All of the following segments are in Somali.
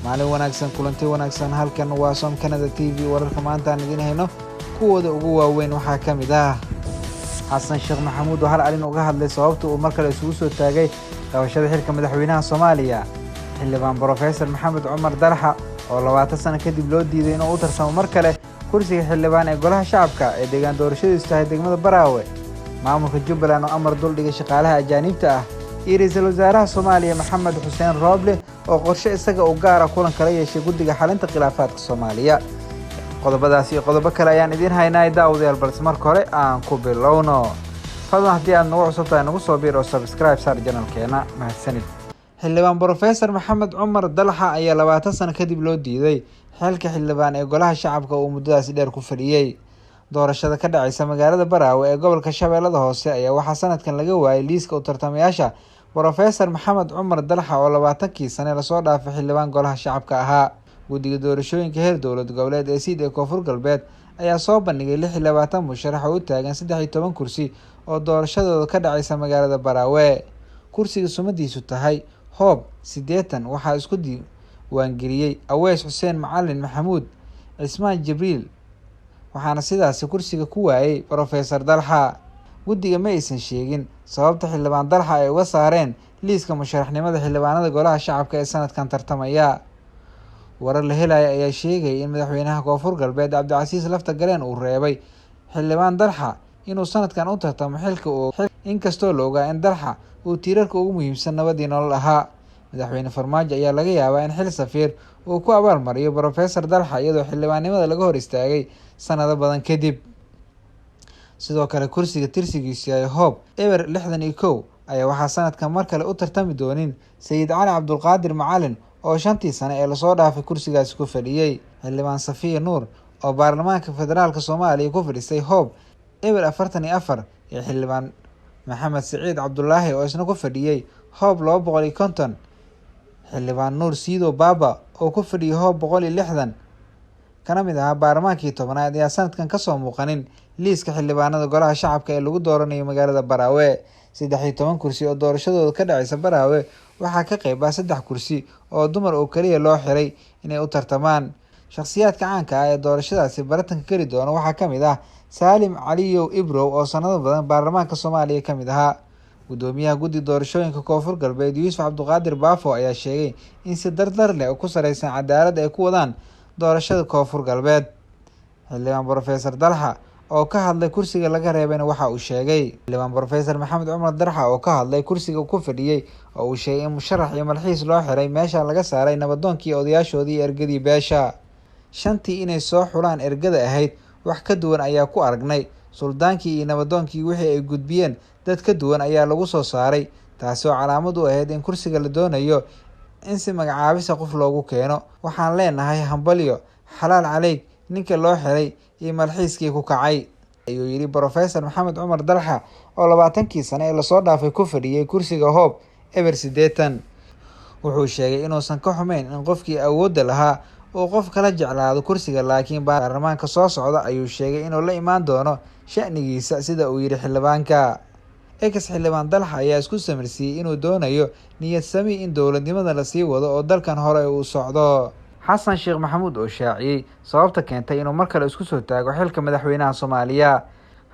maalin wanaagsan kulanti wanaagsan halkan waa Som Canada TV wararka maanta aan idin hayno kuwooda ugu waaweyn waxaa ka mid ah Xasan Sheekh Maxamuud oo hal arrin uga hadlay sababta uu markale isugu soo taagay qabashada xilka madaxweynaha Soomaaliya xildhibaan Professor Maxamed Cumar Dalxa oo 20 sano kadib loo diiday inuu u tarsamo markale kursiga xildhibaan ee golaha shacabka ee deegaan doorashadiisu tahay degmada Baraawe maamulka Jubbaland oo amar dul dhigay shaqaalaha ajaanibta ah iyo ra'iisul wasaaraha Soomaaliya Maxamed Xuseen Roble oo qorshe isaga u gaar ah kulan kala yeeshay guddiga xalinta khilaafaadka Soomaaliya qodobadaas iyo qodobo kale ayaan idin haynaa daawadayaal balse marka hore aan ku bilowno fadlan haddii aad nagu cusub tahay nagu soo biir oo subscribe saar channelkeena mahadsanid xildhibaan Professor Maxamed Cumar Dalxa ayaa 20 sano kadib loo diiday xilka xildhibaan ee golaha shacabka oo muddadaas dheer ku fadhiyay doorashada ka dhacaysa magaalada Baraawe ee gobolka Shabeellada Hoose ayaa waxaa sanadkan laga waayay liiska u tartamayaasha Professor Maxamed Cumar Dalxa oo 20kii sano la soo dhaafay xildhibaan golaha shacabka ahaa guddiga doorashooyinka heer dowlad goboleed ee Siid ee Koonfur Galbeed ayaa soo bandhigay 26 musharax oo u taagan 13 kursi oo doorashadooda ka dhacaysa magaalada Baraawe kursiga sumadiisu tahay hoob 80 waxaa isku diiwaangeliyay Aweys Xuseen Macalin Maxamuud Cismaan Jibriil waxaana sidaas kursiga ku waayay Professor Dalxa guddiga ma aysan sheegin sababta xildhibaan Dalxa ay uga saareen liiska musharaxnimada xildhibaanada golaha shacabka ee sanadkan tartamaya warar la helaya ayaa sheegay in madaxweynaha Koonfur Galbeed Cabdicasiis Laftagareen uu reebay xildhibaan Dalxa inuu sanadkan u tartamo xilka inkastoo la ogaa in Dalxa uu tiirarka ugu muhiimsan nabadii nolol ahaa madaxweyne Farmaajo ayaa laga yaabaa in xil safiir uu ku abaalmariyo Professor Dalxa iyadoo xildhibaannimada laga hor istaagay sanado badan kadib sidoo kale kursiga tirsigiisu yahay hoob eber 61 ayaa waxaa sanadkan mar kale u tartami doonin Sayid Cali Cabdulqaadir Macalin oo 5tii sano ee lasoo dhaafay kursigaasi ku fadhiyay xildhibaan Safiya Nuur oo baarlamaanka federaalka Soomaaliya ku fadhisay hoob eber 44 ee xildhibaan Maxamed Saciid Cabdullaahi oo isna ku fadhiyay hoob 250 xildhibaan Nuur Siido Baba oo ku fadhiyay hoob 160 kana mid ahaa baarlamaankii 10aad ayaa sanadkan ka soo muuqanin liiska xildhibaanada golaha shacabka ee lagu dooranayo magaalada Baraawe 13 kursi oo doorashadooda ka dhacaysa Baraawe waxaa ka qayb ah 3 kursi oo dumar oo kaliya loo xiray inay u tartamaan shakhsiyaadka caanka ah ee doorashadaasi baratanka kari doona waxaa ka mid ah Saalim Caliyow Ibrow oo sanado badan baarlamaanka Soomaaliya ka mid ahaa gudoomiyaha guddi doorashooyinka Koonfur Galbeed Yuusuf Cabdiqaadir Baafo ayaa sheegay in si dardar leh oo ku saleysan cadaalad ay ku wadaan doorashada Koonfur Galbeed xildhibaan Professor Dalxa oo ka hadlay kursiga laga reebayna waxa uu sheegay xildhibaan Professor Maxamed Cumar Dalxa oo ka hadlay kursiga ku fadhiyay oo uu sheegay in musharax iyo malxiis loo xiray meesha laga saaray nabadoonkii odayaashoodii ergadii beesha shantii inay soo xulaan ergada ahayd wax ka duwan ayaa ku aragnay suldaankii iyo nabadoonkii wixii ay gudbiyeen dad ka duwan ayaa lagu soo saaray taasi oo calaamad u ahayd in kursiga la doonayo in si magacaabisa qof loogu keeno waxaan leenahay hambalyo xalaal caleyg ninka loo xiray iyo malxiiskii ku kacay ayuu yiri Professor Maxamed Cumar Dalxa oo 20kii sano ee lasoo dhaafay ku fadhiyay kursiga hoob eber 80 wuxuu sheegay inuusan ka xumeyn in qofkii awoodda lahaa oo qof kala jeclaado kursiga laakiin baarlamaanka soo socda ayuu sheegay inuu la imaan doono shaqnigiisa sida uu yiri xildhibaanka xildhibaan Dalxa ayaa isku sameysay inuu doonayo niyad sami in dowladnimada la sii wado oo dalkan hore uu socdo Xasan Sheekh Maxamuud oo shaaciyay sababta keentay inuu mar kale isku soo taago xilka madaxweynaha Soomaaliya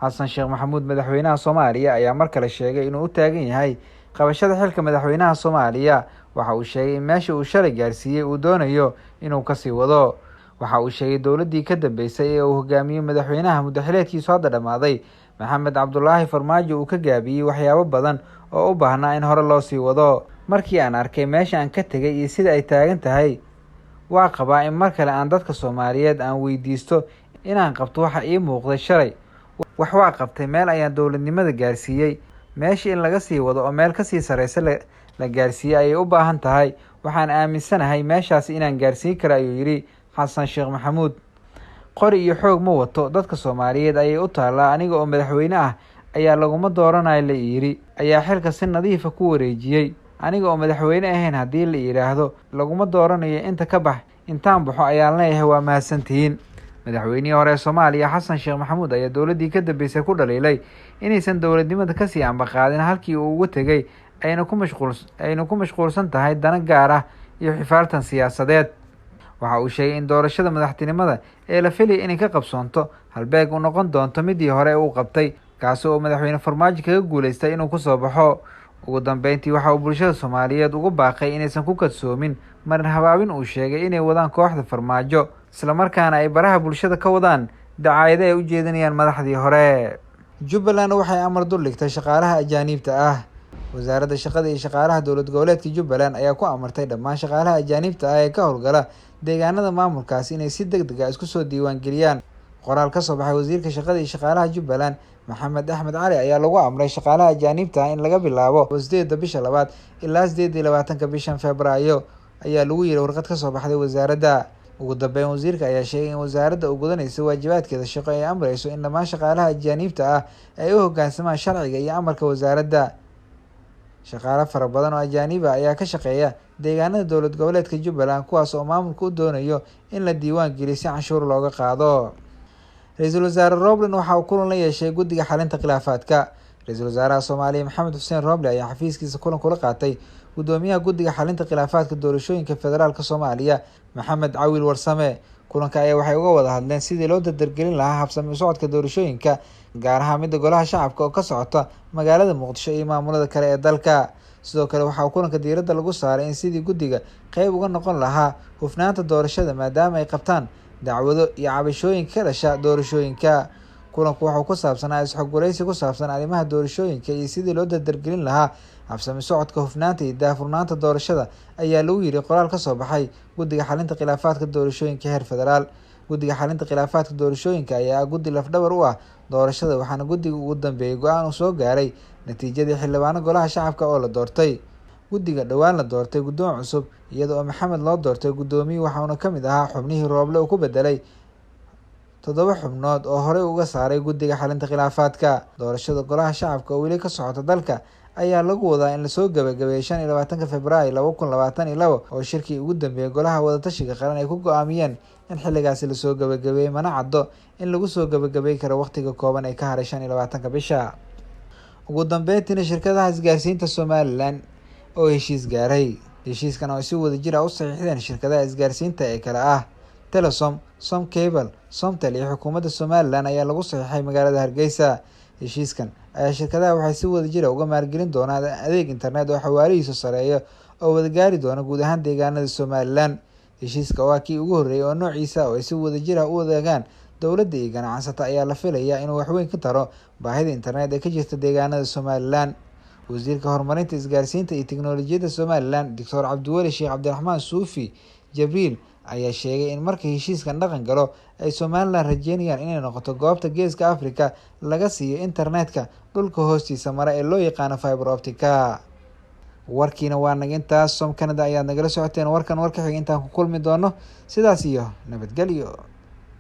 Xasan Sheekh Maxamuud madaxweynaha Soomaaliya ayaa mar kale sheegay inuu u taagan yahay qabashada xilka madaxweynaha Soomaaliya waxa uu sheegay in meesha uu shalay gaarsiiyay uu doonayo inuu ka sii wado waxa uu sheegay dowladii ka dambeysay ee uu hogaamiyay madaxweynaha muddaxileedkiisu hadda dhamaaday Maxamed Cabdullaahi Farmaajo uu ka gaabiyay waxyaabo badan oo u baahnaa in hore loo sii wado markii aan arkay meesha aan ka tagay iyo sida ay taagan tahay waa qabaa in mar kale aan dadka Soomaaliyeed aan weydiisto inaan qabto waxa ii muuqday shalay wax waa qabtay meel ayaan dowladnimada gaarsiiyay meesha in laga sii wado oo meel ka sii sareysa la gaarsiiyay ay u baahan tahay waxaan aaminsanahay meeshaas inaan gaarsiin karo ayuu yiri Xasan Sheekh Maxamuud qori iyo xoog ma wato dadka Soomaaliyeed ayay u taalaa aniga oo madaxweyne ah ayaa laguma dooranayo la yiri ayaa xilka si nadiif ah ku wareejiyay aniga oo madaxweyne ahayn hadii la yiraahdo laguma dooranayo inta ka bax intaan baxo ayaan leeyahay waa mahadsantihiin madaxweynihii hore Soomaaliya Xasan Sheekh Maxamuud ayaa dowladii ka dambeysay ku dhaleelay inaysan dowladnimada ka sii amba qaadin halkii uu uga tagay ayna ku mashquulsan tahay dana gaar ah iyo xifaaltan siyaasadeed waxa uu sheegay in doorashada madaxtinimada ee la filayay inay ka qabsoonto halbeeg u noqon doonto midii hore uu qabtay, kaasi oo madaxweyne farmaajo kaga guuleystay inuu kusoo baxo. ugu dambeyntii waxa uu bulshada Soomaaliyeed ugu baaqay inaysan ku kadsoomin marin habaabin uu sheegay inay wadaan kooxda farmaajo, isla markaana ay baraha bulshada ka wadaan dacaayado ay u jeedinayaan madaxdii hore. Jubbaland waxay amar dul dhigtay shaqaalaha ajaanibta ah. Wasaaradda Shaqada iyo Shaqaalaha Dowlad Goboleedka Jubbaland ayaa ku amartay dhammaan shaqaalaha ajaanibta ah ee ka howlgala deegaanada maamulkaasi inay si degdeg ah isku soo diiwaangeliyaan. Qoraal ka soo baxay Wasiirka Shaqada iyo Shaqaalaha Jubbaland Maxamed Axmed Cali ayaa lagu amray shaqaalaha ajaanibta ah in laga bilaabo 8 bisha labaad ilaa 28 bishan Febraayo, ayaa lagu yiri warqad ka soo baxday wasaaradda. ugu dambeyn, wasiirka ayaa sheegay in wasaaradda u gudanaysa waajibaadkeeda shaqo ay amreyso in dhammaan shaqaalaha ajaanibta ah ay u hoggaansamaan sharciga iyo amarka wasaaradda. Shaqaale fara badan oo ajaanib ah ayaa ka shaqeeya deegaanada dowlad goboleedka Jubbaland, kuwaas oo maamulku u doonayo in la diiwaan geliyo si canshuur looga qaado. Ra-iisul Wasaare Roble waxa uu kulan la yeeshay guddiga xalinta khilaafaadka. Ra-iisul Wasaaraha Soomaaliya Maxamed Xuseen Roble ayaa xafiiskiisa kulan kula qaatay gudoomiyaha guddiga xalinta khilaafaadka doorashooyinka federaalka Soomaaliya Maxamed Cawil Warsame. Kulanka ayaa waxay uga wada hadleen sidii loo dardargelin lahaa habsami u socodka doorashooyinka, gaar ahaan midda golaha shacabka oo ka socota magaalada Muqdisho iyo maamulada kale ee dalka. Sidoo kale waxa uu kulanka diiradda lagu saaray in sidii guddiga qayb uga noqon lahaa hufnaanta doorashada, maadaama ay qabtaan dacwado iyo cabashooyinka ka dhasha doorashooyinka. Kulanku wuxuu ku saabsanaa is-xogwareysi ku saabsan arrimaha doorashooyinka iyo sidii loo dardargelin lahaa habsami socodka, hufnaanta iyo daahfurnaanta doorashada, ayaa lagu yiri qoraal ka soo baxay guddiga xalinta khilaafaadka doorashooyinka heer federaal. Guddiga xalinta khilaafaadka doorashooyinka ayaa guddi lafdhabar u ah doorashada, waxaana guddiga ugu dambeeyay go-aan uu soo gaaray natiijadii xildhibaano golaha shacabka oo la doortay. Guddiga dhowaan la doortay guddoon cusub, iyada oo Maxamed loo doortay guddoomiye, waxauna ka mid ahaa xubnihii Roble uu ku bedelay 7 xubnood oo horey uga saaray guddiga xalinta khilaafaadka. Doorashada golaha shacabka oo weli ka socota dalka ayaa lagu wadaa in lasoo gabagabeeyo 25 Febraayo 2022, oo shirkii ugu dambeeyay golaha wadatashiga qaran ay ku go-aamiyeen in xilligaasi lasoo gabagabeeyey, mana caddo in lagu soo gabagabeyn karo waqtiga kooban ee ka haray 25 bisha. ugu dambeyntiina, shirkadaha isgaarsiinta Somaliland oo heshiis gaaray. Heshiiskan oo si wadajir ah u saxiixdeen shirkadaha isgaarsiinta ee kala ah Telesom, Somcable, Somtel iyo xukuumadda Somaliland ayaa lagu saxiixay magaalada Hargeysa. Heshiiskan ayaa shirkadaha waxay si wadajir ah uga maalgelin doonaan adeeg internet oo xawaarihiisu sareeyo oo wada gaari doona guud ahaan deegaanada Somaliland. Heshiiska waa kii ugu horreeyay oo noociisa oo ay si wadajir ah u wadaagaan dowladda iyo ganacsata ayaa la filayaa inuu waxweyn ka taro baahida internet ee ka jirta deegaanada Somaliland. Wasiirka Horumarinta Isgaarsiinta iyo Tiknoolajiyadda Somaliland Dr. Cabdiweli Sheekh Cabdiraxmaan Suufi Jibriil ayaa sheegay in marka heshiiskan dhaqan galo ay Somaliland rajeynayaan inay noqoto goobta geeska Afrika laga siiyo internetka dhulka hoostiisa mara ee loo yaqaano fiber optica. Warkiina waa naga intaas. Som Canada ayaad nagala socoteen. Warka xiga intaan ku kulmi doono, sidaas iyo nabadgelyo.